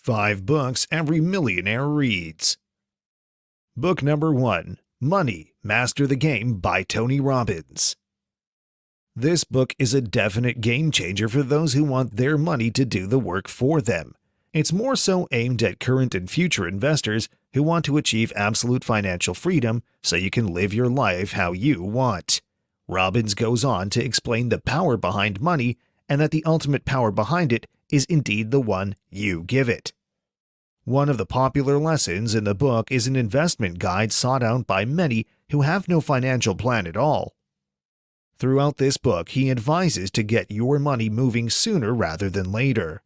5 books every millionaire reads. Book number 1, Money, Master the Game by Tony Robbins. This book is a definite game changer for those who want their money to do the work for them. It's more so aimed at current and future investors who want to achieve absolute financial freedom so you can live your life how you want. Robbins goes on to explain the power behind money and that the ultimate power behind it is indeed the one you give it. One of the popular lessons in the book is an investment guide sought out by many who have no financial plan at all. Throughout this book, he advises to get your money moving sooner rather than later.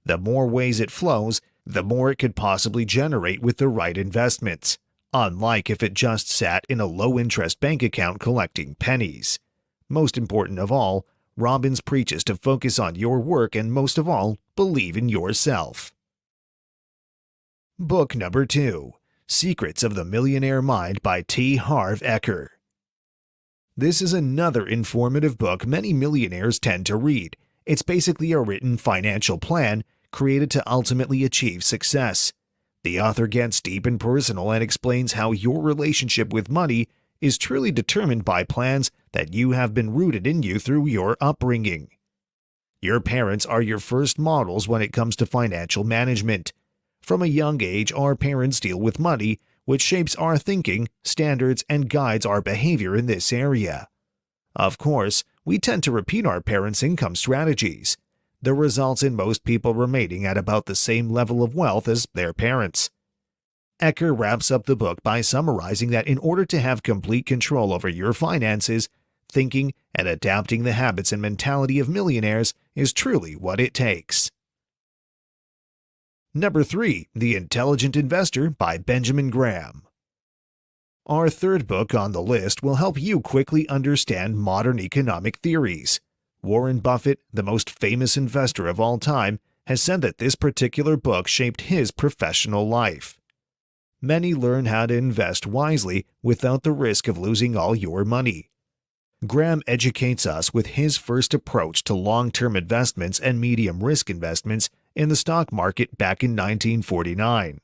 The more ways it flows, the more it could possibly generate with the right investments, unlike if it just sat in a low-interest bank account collecting pennies. Most important of all, Robbins preaches to focus on your work and most of all, believe in yourself. Book number 2, Secrets of the Millionaire Mind by Harv Eker. This is another informative book many millionaires tend to read. It's basically a written financial plan created to ultimately achieve success. The author gets deep and personal and explains how your relationship with money is truly determined by plans that you have been rooted in you through your upbringing. Your parents are your first models when it comes to financial management. From a young age, our parents deal with money, which shapes our thinking, standards, and guides our behavior in this area. Of course, we tend to repeat our parents' income strategies. The results in most people remaining at about the same level of wealth as their parents. Eker wraps up the book by summarizing that in order to have complete control over your finances, thinking and adapting the habits and mentality of millionaires is truly what it takes. Number 3, The Intelligent Investor by Bejamin Graham. Our third book on the list will help you quickly understand modern economic theories. Warren Buffett, the most famous investor of all time, has said that this particular book shaped his professional life. Many learn how to invest wisely without the risk of losing all your money. Graham educates us with his first approach to long-term investments and medium-risk investments in the stock market back in 1949.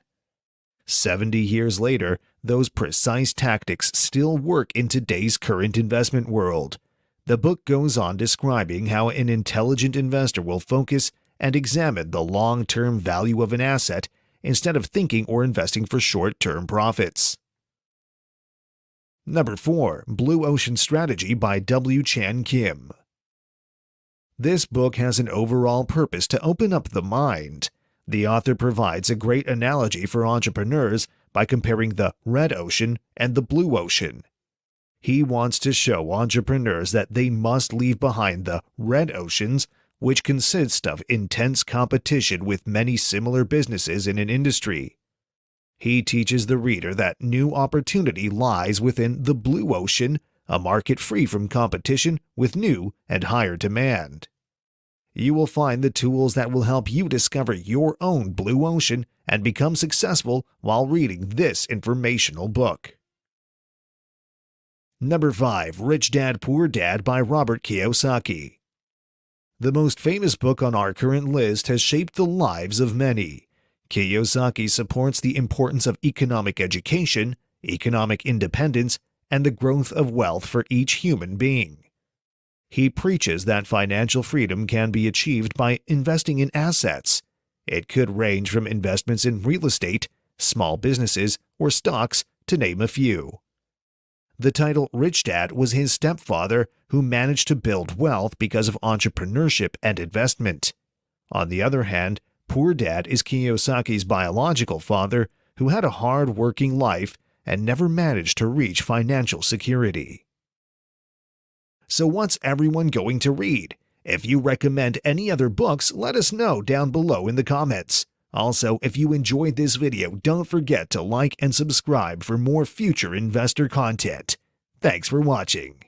70 years later, those precise tactics still work in today's current investment world. The book goes on describing how an intelligent investor will focus and examine the long-term value of an asset instead of thinking or investing for short-term profits. Number 4, Blue Ocean Strategy by W. Chan Kim. This book has an overall purpose to open up the mind. The author provides a great analogy for entrepreneurs by comparing the red ocean and the blue ocean. He wants to show entrepreneurs that they must leave behind the red oceans, which consist of intense competition with many similar businesses in an industry. He teaches the reader that new opportunity lies within the blue ocean, a market free from competition with new and higher demand. You will find the tools that will help you discover your own blue ocean and become successful while reading this informational book. Number 5, Rich Dad Poor Dad by Robert Kiyosaki. The most famous book on our current list has shaped the lives of many. Kiyosaki supports the importance of economic education, economic independence, and the growth of wealth for each human being. He preaches that financial freedom can be achieved by investing in assets. It could range from investments in real estate, small businesses, or stocks, to name a few. The title Rich Dad was his stepfather, who managed to build wealth because of entrepreneurship and investment. On the other hand, Poor Dad is Kiyosaki's biological father, who had a hard-working life and never managed to reach financial security. So what's everyone going to read? If you recommend any other books, let us know down below in the comments. Also, if you enjoyed this video, don't forget to like and subscribe for more future investor content. Thanks for watching.